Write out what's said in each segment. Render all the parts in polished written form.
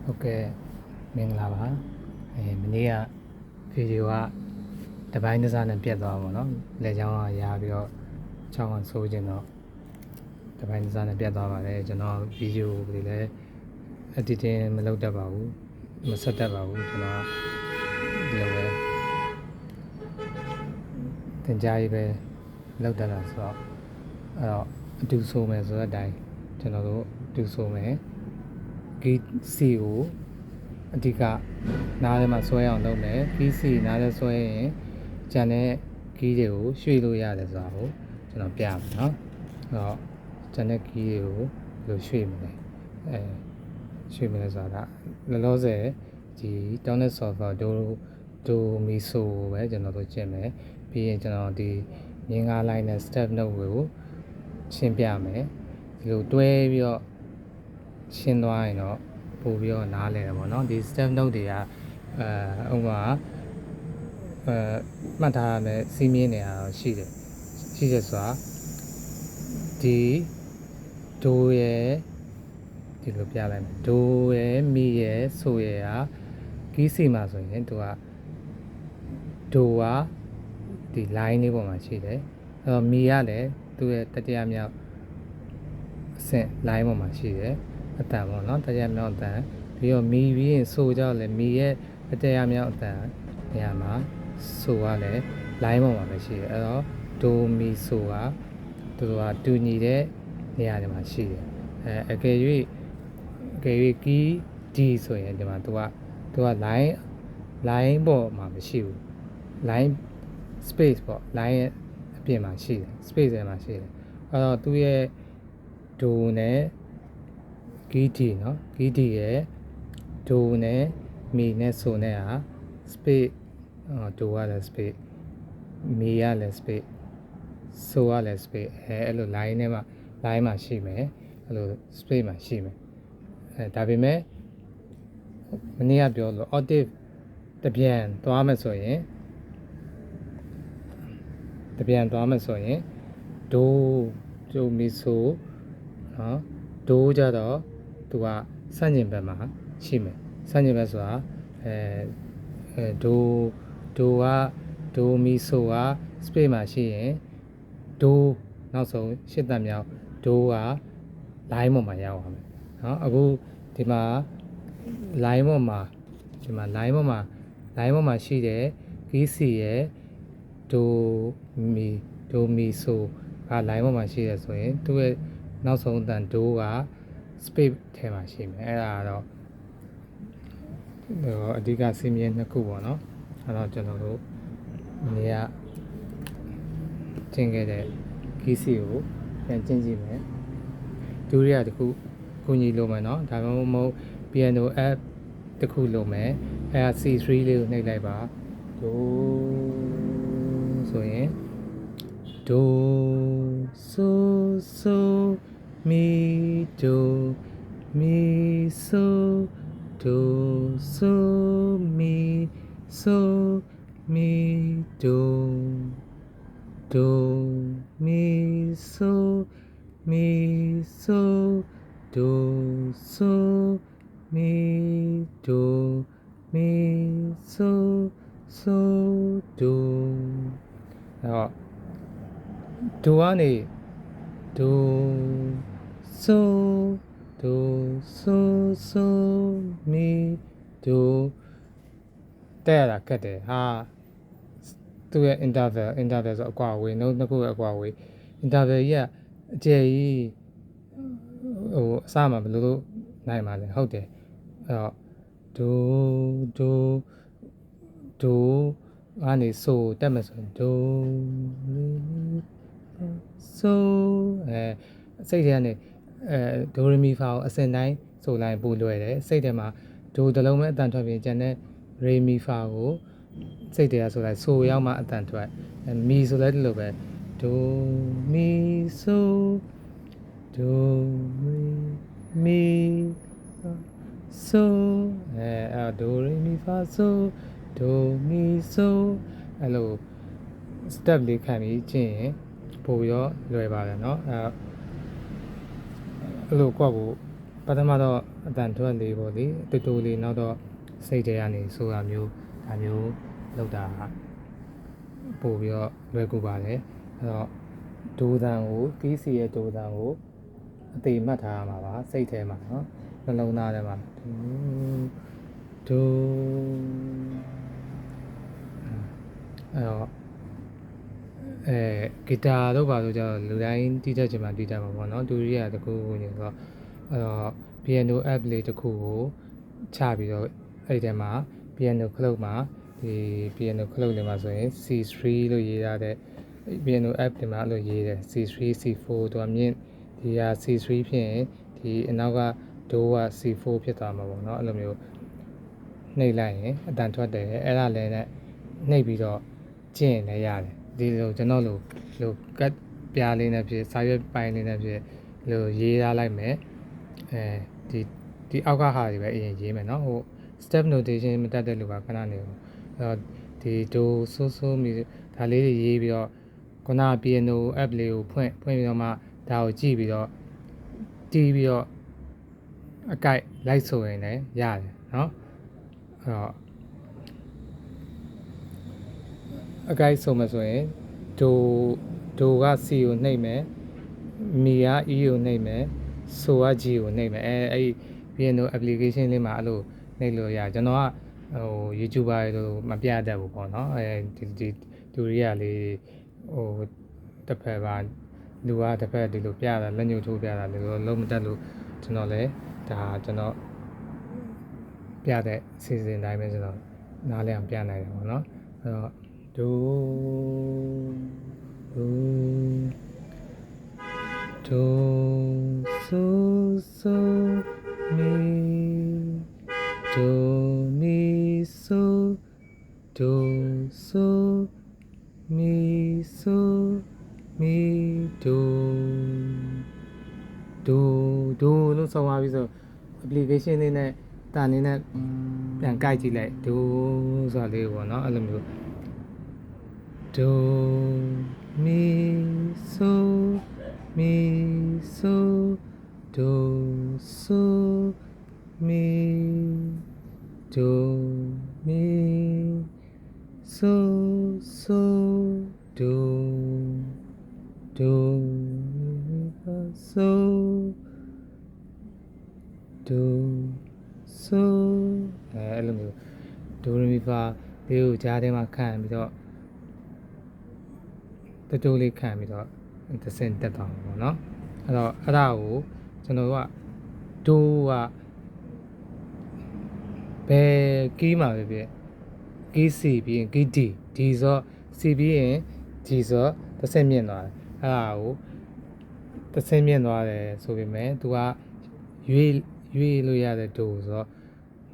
ဟုတ်ကဲ့မင်္ဂလာပါမနေ့ကဗီဒီယိုကတပိုင်းတစ်စားနဲ့ပြတ်သွားပါတော့လက်ချောင်းကရာပြီးတော့ချောင်းကဆိုးခြင်းတော့တပိုင်းတစ်စားနဲ့ပြတ်သွားပါတယ်ကျွန်တော်ဗီဒီယိုတွေလည်း editing မလုပ်တတ်ပါဘူးမဆက်တတ်ပါဘူးကျွန်တော်ဒီလိုပဲသင်ကြားရေးပဲလုပ်တတ်တာဆိုတော့အဲ့တော့အတူဆိုမယ်ဆိုတဲ့အတိုင်းကျွန်တော်တို့အတူဆိုမယ်ဂီစီကိုအဓိကနားထဲမှာဆွဲအောင်လုပ်မယ်ဂီစီနားထဲဆွဲရင်ကျန်တဲ့ဂီတွေကိုရွှေ့လို့ရတယ်ဆိုတာကိုကျွန်တော်ပြမယ်နော်အဲ့တော့ကျန်တဲ့ဂီတွေကိုဘယ်လိုရွှေ့မလဲရွှေ့မလဲဆိုတာလောလောဆယ်ဒီတောင်းတဲ့ software ဒိုမီဆိုပဲကျွန်တော်တို့ကျင့်မယ်ပြီးရင်ကျွန်တော်ဒီမြင်းကား line နဲ့ step note ကိုရှင်းပြမယ်ဒီလိုတွဲပြီးတော့ရှင်းသွားရင်တော့ပို့ပြီးတော့နားလည်တယ်ပေါ့နော်ဒီ step note တွေကဥပမာမှတ်ထားရမယ်စီးမြင်နေတာရှိတယ်ဆိုတာဒီဒိုရဲ့ဒီလိုပြလိုက်မယ်ဒိုရဲ့မီရဲ့ဆိုရဲ့ကီးစီမှာဆိုရင်သူကဒိုကဒီ line လေးပေါ်မှာရှိတယ်အဲ့တော့မီကလည်းသူ့ရဲ့တတိယမြောက်အဆင့် line ပေါ်မှာရှိတယ်အတန်ပေါ့နော်တတိယမြောက်အတန်ပြီးတော့မီပြီးရင်ဆိုကြတော့လေမီရဲ့တတိယမြောက်အတန်နေရာမှာဆိုကလည်း line ပေါ်မှာပဲရှိတယ်အဲ့တော့ဒိုမီဆိုကသူတို့ကတူညီတဲ့နေရာတွေမှာရှိတယ်အကယ်၍ကီးဒီဆိုရင်ဒီမှာသူက line ပေါ်မှာမရှိဘူး line space ပေါ့ line ရဲ့အပြင်မှာရှိတယ် space ထဲမှာရှိတယ်အဲ့တော့သူ့ရဲ့ဒိုနဲ့ကီးဒီเนาะကီးဒီရဲ့ဒိုနဲ့မီနဲ့ဆိုနဲ့space ဒိုကလည်း space မီကလည်း space ဆိုကလည်း space အဲ့လို line ထဲမှာ line မှာရှိမယ်အဲ့လို space မှာရှိမယ်ဒါပေမဲ့မနေ့ကပြောလို့ octave တပြန်သွားမယ်ဆိုရင်ဒိုမီဆိုเนาะဒိုကြတော့သူကဆန့်ကျင်ဘက်မှာရှိမယ်ဆန့်ကျင်ဘက်ဆိုတာဒိုမီဆိုက space မှာရှိရင်ဒိုနောက်ဆုံးရှစ်သက်မြောက်ဒိုက line ပေါ်မှာရောက်သွားမယ်เนาะအခုဒီမှာ line ပေါ်မှာရှိတဲ့ကီးစီရဲ့ဒိုမီဆိုက line ပေါ်မှာရှိတယ်ဆိုရင်သူ့ရဲ့နောက်ဆုံးအတန်ဒိုက space ထဲမှာရှိမယ်အဲ့ဒါတော့အဓိကစီးမြင်နှစ်ခုပေါ့နော်အဲ့တော့ကျွန်တော်တို့နေရာကျင့်ခဲ့တဲ့ကီးစီကိုပြန်ကျင့်ကြည့်မယ်ဒုတိယတစ်ခုကိုညီလိုမယ်เนาะဒါမှမဟုတ် piano app တစ်ခုလိုမယ်အဲ့ဒါ C3 လေးကိုနှိပ်လိုက်ပါဒိုဆိုရင်ဒိုဆိုမီဒိုမီဆိုဒိုဆိုမီဆိုမီဒိုမီဆိုမီဆိုဒိုဆိုမီဒိုမီဆိုဒိုအဲ့တော့ဒိုကနေဒိုဆိုမီဒိုတဲ့ရတာကတ်တယ်သူ့ရဲ့ interval ဆိုအကွာအဝေးနှစ်ခုရဲ့အကွာအဝေး interval ကြီးကအကျယ်ကြီးအစမှာဘယ်လိုလုပ်နိုင်မှာလဲဟုတ်တယ်အဲ့တော့ဒိုကနေဆိုတက်မယ်ဆိုရင်ဒိုဆိုစိတ်ထဲကနေဒိုရီမီဖာကိုအစင်တိုင်းဆိုလိုက်ပို့လွယ်တယ်စိတ်ထဲမှာဒိုတစ်လုံးပဲအတန်ထွက်ပြီးကျန်တဲ့ရီမီဖာကိုစိတ်ထဲကဆိုလိုက်ဆိုရောက်မှအတန်ထွက်မီဆိုလည်းဒီလိုပဲဒိုမီဆိုဒိုမီဆိုဒိုရီမီဖာဆိုဒိုမီဆိုအဲ့လို step လေးခံပြီးကျင့်ရင်ပို့ရောလွယ်ပါတယ်เนาะအဲ့လိုကွက်ကို ပထမတော့အတန်ထွက်လေးပေါ့လေတူတူလေးနောက်တော့စိတ်ထဲကနေဆိုတာမျိုးဒါမျိုးလောက်တာပို့ပြီးတော့လွယ်ကူပါတယ်အဲ့တော့ဒိုးတန်ကိုကီးစီရဲ့ဒိုးတန်ကိုအတိမှတ်ထားရမှာပါစိတ်ထဲမှာနော်နှလုံးသားထဲမှာဒိုးအဲ့တော့ဂီတာတော့ပါဆိုကြတော့လူတိုင်းတီးတတ်ချင်မှတီးတတ်မှာပေါ့နော်ဒူရီယာတကူကိုညဆိုတော့အဲ့တော့ piano app လေးတစ်ခုကိုချပြီးတော့အဲ့ဒီထဲမှာ piano club မှာဒီ piano club လေးမှာဆိုရင် C3 လို့ရေးရတဲ့ piano app ဒီမှာအဲ့လိုရေးတယ် C3 C4 တော့မြင့်ဒီဟာ C3 ဖြစ်ရင်ဒီအနောက်ကဒိုးက C4 ဖြစ်သွားမှာပေါ့နော်အဲ့လိုမျိုးနှိပ်လိုက်ရင်အတန်ထွက်တယ်အဲ့ဒါလည်းနဲ့နှိပ်ပြီးတော့ကျင့်လည်းရတယ်ဒီလိုကျွန်တော်လိုကတ်ပြားလေးနဲ့ဖြစ်စာရွက်ပိုင်းလေးနဲ့ဖြစ်လိုရေးထားလိုက်မယ်ဒီအောက်ကဟာတွေပဲအရင်ရေးမယ်နော်ဟို step notation မတတ်တဲ့လူကခဏနေပေါ့ဒီဒိုဆိုးမီဒါလေးတွေရေးပြီးတော့ခုန piano app လေးကိုဖွင့်ပြီးတော့မှဒါကိုကြည့်ပြီးတော့တီးပြီးတော့အကိုက်လိုက်ဆိုရင်လည်းရတယ်နော်အဲ့တော့အကိုက်ဆိုမှဆိုရင်ဒိုက C ကိုနှိပ်မယ်မီက E ကိုနှိပ်မယ်ဆိုက G ကိုနှိပ်မယ်အဲ့ piano application လေးမှာအဲ့လိုနှိပ်လို့ရကျွန်တော်ကဟို YouTuber တွေလိုမပြတတ်ဘူးပေါ့နော်ဒီတူရီယာလေးဟိုတစ်ဖက်ပါလူကတစ်ဖက်ဒီလိုပြတာလက်ညှိုးထိုးပြတာလို့လုံးမတက်လို့ကျွန်တော်လည်းဒါကျွန်တော်ပြတဲ့စီစဉ်တိုင်းပဲကျွန်တော်နားလည်အောင်ပြနိုင်တယ်ပေါ့နော်အဲ့တော့ဒိုဆိုမီဒိုမီဆိုဒိုဆိုမီဆိုမီဒိုလို့ဆုံးသွားပြီဆို application လေးနဲ့တာနေနဲ့ပြန်ကြိုက်ကြည့်လိုက်ဒိုဆိုတာလေးပေါ့နော်အဲ့လိုမျိုးဒိုမီဆိုမီဆိုဒိုဆိုမီဒိုမီဆိုဒိုဆိုအဲ့လိုမျိုးဒိုရမီဖာလေးကိုကြားထဲမှာခံပြီးတော့တိုးလေးခံပြီးတော့သစင်တက်သွားမှာပေါ့နော်အဲ့တော့အဲ့ဒါကိုကျွန်တော်ကဒိုးကဘယ်ကီးမှာပဲဖြစ်ကီး C ပြီးရင်ကီး D ဆို C ပြီးရင် D ဆိုသစင်မြင့်သွားတယ်အဲ့ဒါကိုသစင်မြင့်သွားတယ်ဆိုပေမဲ့သူကရွေ့လို့ရတဲ့ဒိုဆိုတော့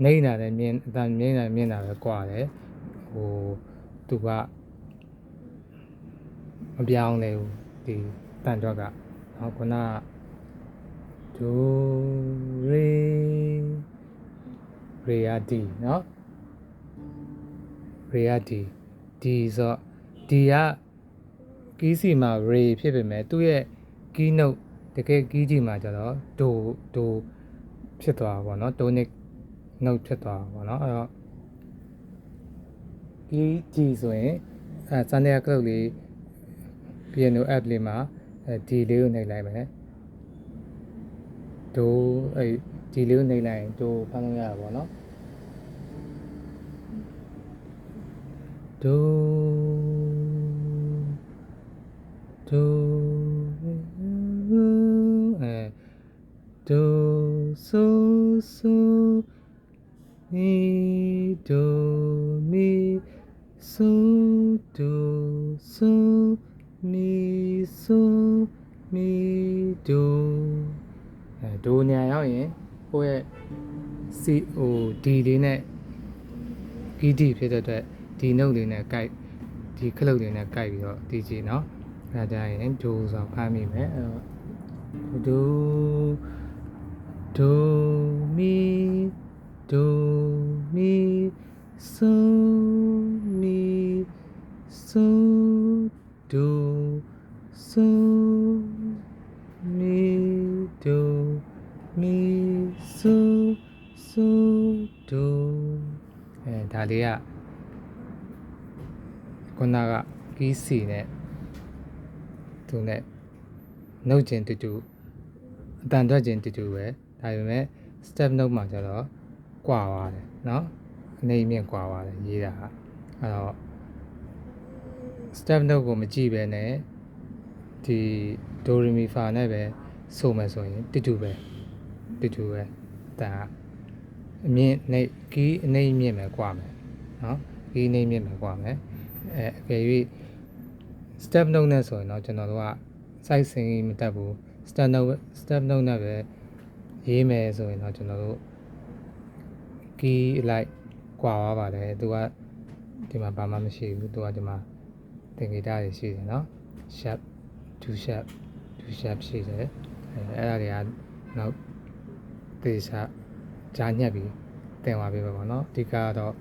နှိမ့်တာလည်းမြင့်အတန်မြင့်တာပဲကွာတယ်ဟိုသူကမပြောင်းလဲဘူးဒီတန်တော့ကနော်ခုနဒိုရေယာဒီနော်ရေယာဒီဆိုဒီကကီးစီမှာရေဖြစ်ပေမဲ့သူ့ရဲ့ကီးနုတ်တကယ်ကီးကြီးမှာကျတော့ဒိုဖြစ်သွားပါတော့ဒိုနစ်နှုတ်ဖြစ်သွားပါတော့အဲ့တော့ကီးကြီးဆိုရင်စန်နီယာကလုတ်လေး piano app လေးမှာဒီလေးကိုနှိပ်လိုက်မယ်ဒိုဒီလေးကိုနှိပ်လိုက်ရင်ဒိုဖမ်းလို့ရတာပေါ့နော်ဒိုဒိုဆိုမီဒိုမီဆိုဒိုဆိုမီဆိုမီဒိုဒိုညာရောက်ရင်ကိုယ့်ရဲ့ D လေးနဲ့ PD ဖြစ်တဲ့အတွက်ဒီနှုတ်လေးနဲ့ကိုက်ဒီခလုတ်လေးနဲ့ကိုက်ပြီးတော့တီးကြည့်เนาะအဲဒါကြရင်ဒိုဆိုဖမ်းမိမယ်အဲ့တော့ဒိုမီဆိုမီဆိုဒိုဆိုမီဒိုမီ ဒါလေးကခုနကကီးစီနဲ့သူနဲ့နှုတ်ခြင်းတူတူအတန်ထွက်ခြင်းတူတူပဲဒါပေမဲ့ step note မှာကျတော့ကွာသွားတယ်เนาะအနေမြင့်ကွာသွားတယ်ရေးတာကအဲ့တော့ step note ကိုမကြည့်ပဲနဲ့ဒီဒိုရီမီဖာနဲ့ပဲဆိုမယ်ဆိုရင်တူတူပဲဒါအမြင့်နေကီးအနေမြင့်ပဲကွာမယ်เนาะကီးအနေမြင့်ပဲကွာမယ်အကယ်၍ step note နဲ့ဆိုရင်တော့ကျွန်တော်တို့က site စင်းမတက်ဘူး step note နဲ့ပဲရေးမယ်ဆိုရင်တော့ကျွန်တော်တို့ key လိုက်ကွာသွားပါတယ်သူကဒီမှာဘာမှမရှိဘူးသူကဒီမှာသင်္ကေတတွေရှိတယ်เนาะ sharp two sharp ရှိတယ်အဲ့ဒါတွေကနောက်သေချာကြားညက်ပြီးတင်သွားပြီပေါ့เนาะအဓိကတော့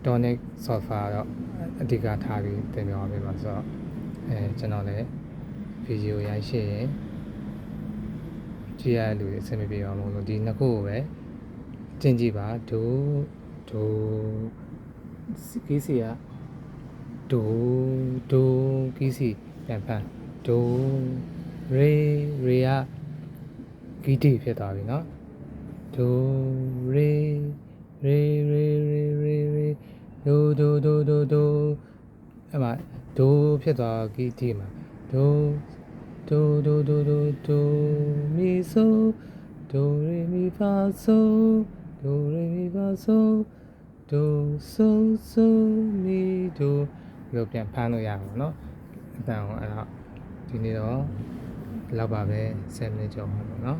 tonic sulfur တော့အဓိကထားပြီးတင်ပြသွားပြီပါဆိုတော့ကျွန်တော်လည်းဗီဒီယိုရိုက်ရှင်းရင်ကြည့်ရတဲ့လူတွေအဆင်မပြေအောင်လို့ဒီနှစ်ခုကိုပဲကျင့်ကြည့်ပါဒိုကီးစီကဒိုကီးစီပြန်ဖန်ဒိုရေကကီးတီဖြစ်သွားပြီเนาะဒိုရေဒိုအဲ့မှာဒိုဖြစ်သွားကီးတီမှာဒိုမီဆိုဒိုရေမီဖာဆိုဒိုရေမီဖာဆိုဒိုဆိုမီဒိုလို့ပြန်ဖမ်းလို့ရအောင်เนาะအတန်အောင်အဲ့တော့ဒီနေ့တော့လောက်ပါပဲ10မိနစ်ကျော်ပါတော့เนาะ